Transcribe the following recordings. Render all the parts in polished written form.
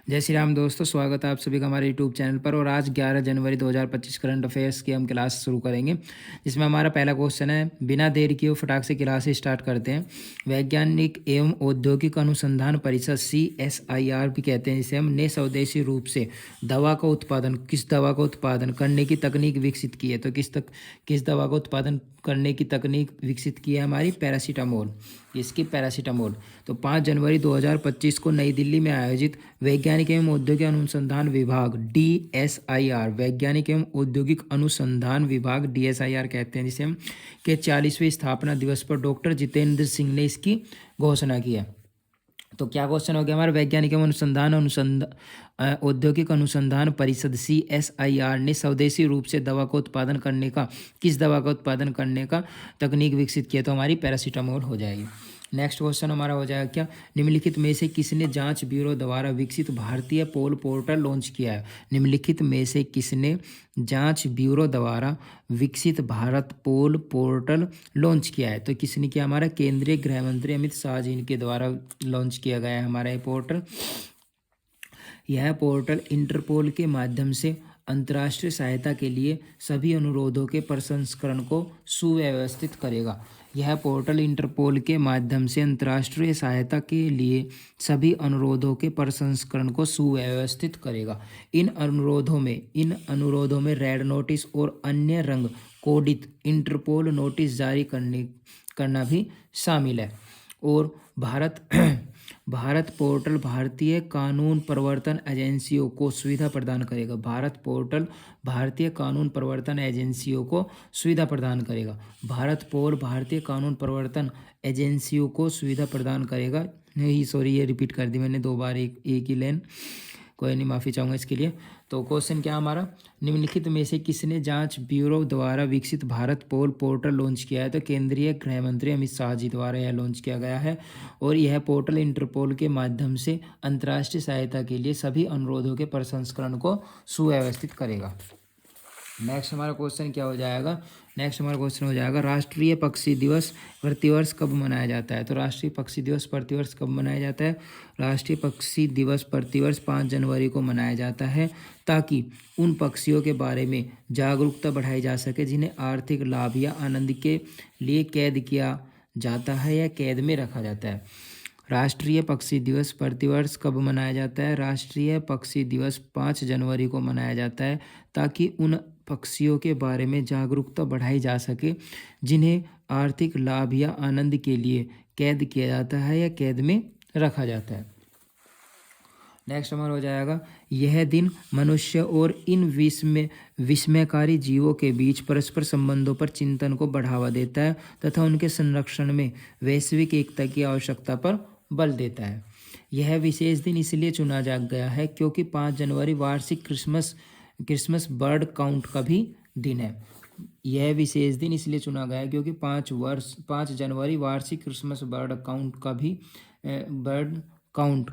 जय श्री राम दोस्तों, स्वागत है आप सभी का हमारे यूट्यूब चैनल पर। और आज 11 जनवरी 2025 करंट अफेयर्स की हम क्लास शुरू करेंगे, जिसमें हमारा पहला क्वेश्चन है। बिना देर किए फटाक से क्लास स्टार्ट करते हैं। वैज्ञानिक एवं औद्योगिक अनुसंधान परिषद CSIR भी कहते हैं जिसे हम, ने स्वदेशी रूप से दवा का उत्पादन, किस दवा का उत्पादन करने की तकनीक विकसित की है? तो किस दवा का उत्पादन करने की तकनीक विकसित की है? हमारी पैरासीटामोल। इसकी पैरासीटामोल। तो 5 जनवरी 2025 को नई दिल्ली में आयोजित वैज्ञानिक एवं औद्योगिक अनुसंधान विभाग DSIR, वैज्ञानिक एवं औद्योगिक अनुसंधान विभाग DSIR कहते हैं जिसे हम, के 40वें स्थापना दिवस पर डॉक्टर जितेंद्र सिंह ने इसकी घोषणा की है। तो क्या क्वेश्चन हो गया हमारा? वैज्ञानिक एवं औद्योगिक अनुसंधान परिषद CSIR ने स्वदेशी रूप से दवा का उत्पादन करने का, किस दवा का उत्पादन करने का तकनीक विकसित किया? तो हमारी पैरासीटामोल हो जाएगी। नेक्स्ट क्वेश्चन हमारा हो जाएगा क्या? निम्नलिखित में से किसने जांच ब्यूरो द्वारा विकसित भारतीय पोल पोर्टल लॉन्च किया है? निम्नलिखित में से किसने जांच ब्यूरो द्वारा विकसित भारत पोल पोर्टल लॉन्च किया है? तो किसने किया? हमारा केंद्रीय गृह मंत्री अमित शाह जी के द्वारा लॉन्च किया गया है हमारा ये पोर्टल। यह पोर्टल इंटरपोल के माध्यम से अंतर्राष्ट्रीय सहायता के लिए सभी अनुरोधों के प्रसंस्करण को सुव्यवस्थित करेगा। यह पोर्टल इंटरपोल के माध्यम से अंतर्राष्ट्रीय सहायता के लिए सभी अनुरोधों के प्रसंस्करण को सुव्यवस्थित करेगा। इन अनुरोधों में रेड नोटिस और अन्य रंग कोडित इंटरपोल नोटिस जारी करना भी शामिल है। और भारत पोर्टल भारतीय कानून प्रवर्तन एजेंसियों को सुविधा प्रदान करेगा। भारत पोर्टल भारतीय कानून प्रवर्तन एजेंसियों को सुविधा प्रदान करेगा। भारत पोल भारतीय कानून प्रवर्तन एजेंसियों को सुविधा प्रदान करेगा। नहीं सॉरी, ये रिपीट कर दी मैंने 2 बार, एक ही लाइन, कोई नहीं, माफ़ी चाहूँगा इसके लिए। तो क्वेश्चन क्या हमारा? निम्नलिखित में से किसने जांच ब्यूरो द्वारा विकसित भारत पोल पोर्टल लॉन्च किया है? तो केंद्रीय गृह मंत्री अमित शाह जी द्वारा यह लॉन्च किया गया है। और यह पोर्टल इंटरपोल के माध्यम से अंतर्राष्ट्रीय सहायता के लिए सभी अनुरोधों के प्रसंस्करण को सुव्यवस्थित करेगा। नेक्स्ट हमारा क्वेश्चन क्या हो जाएगा? नेक्स्ट हमारा क्वेश्चन हो जाएगा, राष्ट्रीय पक्षी दिवस प्रतिवर्ष कब मनाया जाता है? तो राष्ट्रीय पक्षी दिवस प्रतिवर्ष कब मनाया जाता है? राष्ट्रीय पक्षी दिवस प्रतिवर्ष 5 जनवरी को मनाया जाता है, ताकि उन पक्षियों के बारे में जागरूकता बढ़ाई जा सके जिन्हें आर्थिक लाभ या आनंद के लिए कैद किया जाता है या कैद में रखा जाता है। राष्ट्रीय पक्षी दिवस प्रतिवर्ष कब मनाया जाता है? राष्ट्रीय पक्षी दिवस 5 जनवरी को मनाया जाता है, ताकि उन पक्षियों के बारे में जागरूकता बढ़ाई जा सके जिन्हें आर्थिक लाभ या आनंद के लिए कैद किया जाता है या कैद में रखा जाता है। नेक्स्ट हमारा हो जाएगा, यह दिन मनुष्य और इन विस्मयकारी जीवों के बीच परस्पर संबंधों पर चिंतन को बढ़ावा देता है तथा उनके संरक्षण में वैश्विक एकता की आवश्यकता पर बल देता है। यह विशेष दिन इसलिए चुना जा गया है क्योंकि 5 जनवरी वार्षिक क्रिसमस बर्ड काउंट का भी दिन है। यह विशेष दिन इसलिए चुना गया है क्योंकि 5 जनवरी वार्षिक क्रिसमस बर्ड काउंट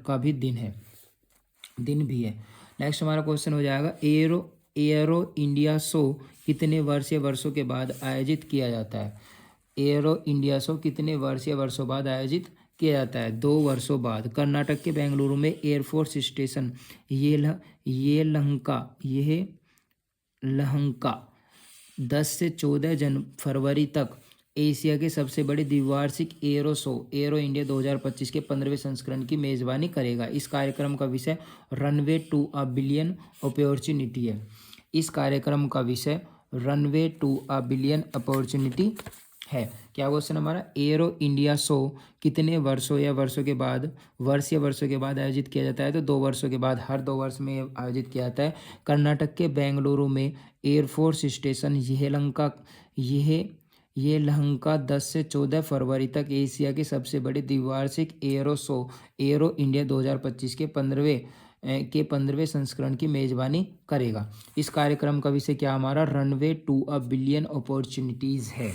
का भी दिन भी है। नेक्स्ट हमारा क्वेश्चन हो जाएगा, एयरो इंडिया शो कितने वर्षों के बाद आयोजित किया जाता है? एयरो इंडिया शो कितने वर्षों बाद आयोजित किया जाता है? 2 वर्षों बाद। कर्नाटक के बेंगलुरु में एयरफोर्स स्टेशन येलहंका 10 से 14 फरवरी तक एशिया के सबसे बड़े द्विवार्षिक एरो शो एरो इंडिया 2025 के 15वें संस्करण की मेजबानी करेगा। इस कार्यक्रम का विषय runway to a billion opportunity है। इस कार्यक्रम का विषय runway to a billion opportunity है। क्या क्वेश्चन हमारा? एरो इंडिया शो कितने वर्षों के बाद आयोजित किया जाता है? तो 2 वर्षों के बाद, हर 2 वर्ष में आयोजित किया जाता है। कर्नाटक के बेंगलुरु में एयरफोर्स स्टेशन येलहंका 10 से 14 फरवरी तक एशिया के सबसे बड़े द्विवार्षिक एरो शो एरो इंडिया 2025 के 15वें संस्करण की मेजबानी करेगा। इस कार्यक्रम का विषय क्या हमारा? Runway to a billion opportunities है।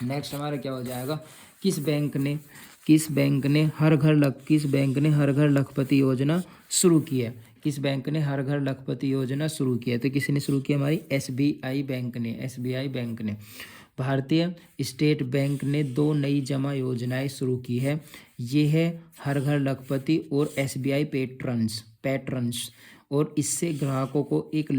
नेक्स्ट हमारा क्या हो जाएगा, किस बैंक ने हर घर लखपति योजना शुरू की है? किस बैंक ने हर घर लखपति योजना शुरू की है? तो किसने शुरू की? हमारी एसबीआई बैंक ने भारतीय स्टेट बैंक ने 2 नई जमा योजनाएं शुरू की है। ये है हर घर लखपति और SBI पैट्रन्स। और इससे ग्राहकों को 1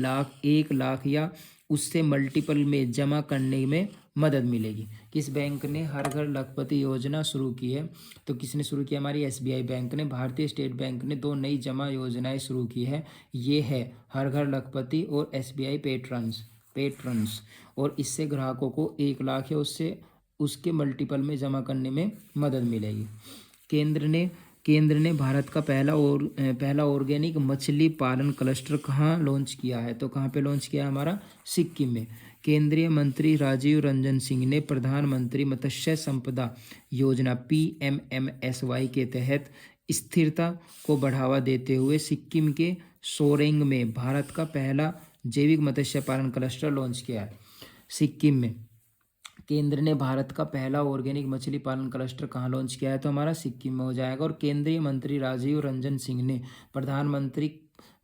लाख या उससे मल्टीपल में जमा करने में मदद मिलेगी। किस बैंक ने हर घर लखपति योजना शुरू की है? तो किसने शुरू किया? हमारी SBI बैंक ने। भारतीय स्टेट बैंक ने 2 नई जमा योजनाएं शुरू की है। ये है हर घर लखपति और SBI पैट्रन्स। और इससे ग्राहकों को 1 लाख या उससे उसके मल्टीपल में जमा करने में मदद मिलेगी। केंद्र ने भारत का पहला ऑर्गेनिक मछली पालन क्लस्टर कहाँ लॉन्च किया है? तो कहाँ पे लॉन्च किया है? हमारा सिक्किम में। केंद्रीय मंत्री राजीव रंजन सिंह ने प्रधानमंत्री मत्स्य संपदा योजना PMMSY के तहत स्थिरता को बढ़ावा देते हुए सिक्किम के सोरेंग में भारत का पहला जैविक मत्स्य पालन क्लस्टर लॉन्च किया है। सिक्किम में केंद्र ने भारत का पहला ऑर्गेनिक मछली पालन क्लस्टर कहाँ लॉन्च किया है? तो हमारा सिक्किम में हो जाएगा। और केंद्रीय मंत्री राजीव रंजन सिंह ने प्रधानमंत्री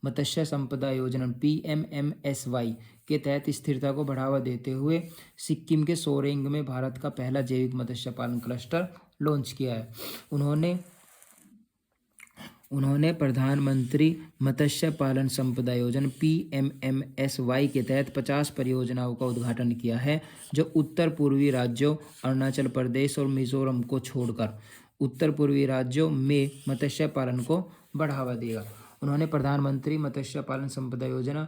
मत्स्य संपदा योजना PMMSY के तहत स्थिरता को बढ़ावा देते हुए सिक्किम के सोरेंग में भारत का पहला जैविक मत्स्य पालन क्लस्टर लॉन्च किया है। उन्होंने प्रधानमंत्री मत्स्य पालन संपदा योजना PMMSY के तहत 50 परियोजनाओं का उद्घाटन किया है, जो उत्तर पूर्वी राज्यों अरुणाचल प्रदेश और मिजोरम को छोड़कर उत्तर पूर्वी राज्यों में मत्स्य पालन को बढ़ावा देगा। उन्होंने प्रधानमंत्री मत्स्य पालन संपदा योजना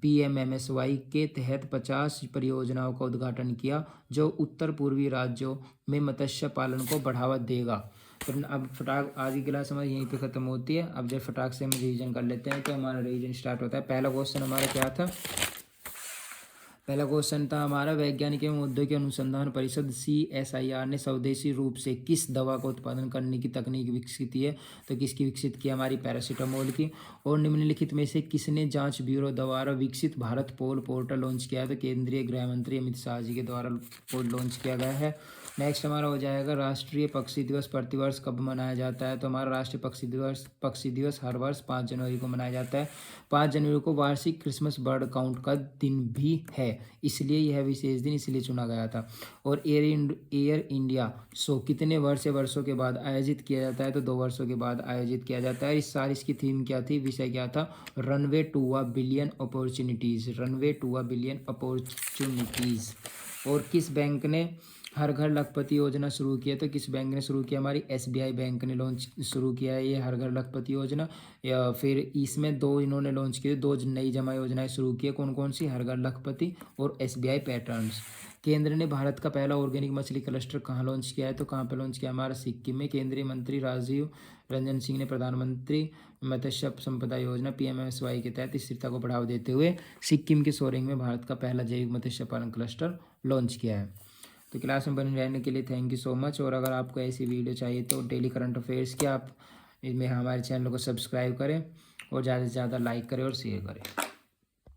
PMMSY के तहत 50 परियोजनाओं का उद्घाटन किया, जो उत्तर पूर्वी राज्यों में मत्स्य पालन को बढ़ावा देगा। तो अब फटाक आज की क्लास हमारी यहीं पे ख़त्म होती है। अब जब फटाक से हम रिवीजन कर लेते हैं तो हमारा रिवीजन स्टार्ट होता है। पहला क्वेश्चन हमारा क्या था? पहला क्वेश्चन था हमारा, वैज्ञानिक एवं औद्योगिक अनुसंधान परिषद CSIR ने स्वदेशी रूप से किस दवा का उत्पादन करने की तकनीक विकसित की है? तो किसकी विकसित की? हमारी पैरासीटामोल की। और निम्नलिखित में से किसने जांच ब्यूरो द्वारा विकसित भारत पोर्टल लॉन्च किया है? तो केंद्रीय गृह मंत्री अमित शाह जी के द्वारा लॉन्च किया गया है। नेक्स्ट हमारा हो जाएगा, राष्ट्रीय पक्षी दिवस प्रतिवर्ष कब मनाया जाता है? तो हमारा राष्ट्रीय पक्षी दिवस हर वर्ष 5 जनवरी को मनाया जाता है। 5 जनवरी को वार्षिक क्रिसमस बर्ड काउंट का दिन भी है, इसलिए यह विशेष दिन इसलिए चुना गया था। और एयर इंडिया शो कितने वर्षों के बाद आयोजित किया जाता है? तो 2 वर्षों के बाद आयोजित किया जाता है। इस साल इसकी थीम क्या थी? विषय क्या था? Runway to a billion opportunities. और किस बैंक ने हर घर लखपति योजना शुरू की है? तो किस बैंक ने शुरू किया? हमारी SBI बैंक ने शुरू किया है ये हर घर लखपति योजना। या फिर इसमें 2 इन्होंने लॉन्च किए, 2 नई जमा योजनाएं शुरू की है। कौन कौन सी? हर घर लखपति और SBI पैटर्न्स। केंद्र ने भारत का पहला ऑर्गेनिक मछली क्लस्टर कहाँ लॉन्च किया है? तो कहाँ पे लॉन्च किया? हमारा सिक्किम में। केंद्रीय मंत्री राजीव रंजन सिंह ने प्रधानमंत्री मत्स्य संपदा योजना PMMSY के तहत स्थिरता को बढ़ावा देते हुए सिक्किम के सोरेंग में भारत का पहला जैविक मत्स्य पालन क्लस्टर लॉन्च किया है। तो क्लास में बने रहने के लिए थैंक यू सो मच। और अगर आपको ऐसी वीडियो चाहिए तो डेली करंट अफेयर्स की आप इसमें हमारे चैनल को सब्सक्राइब करें और ज़्यादा से ज़्यादा लाइक करें और शेयर करें।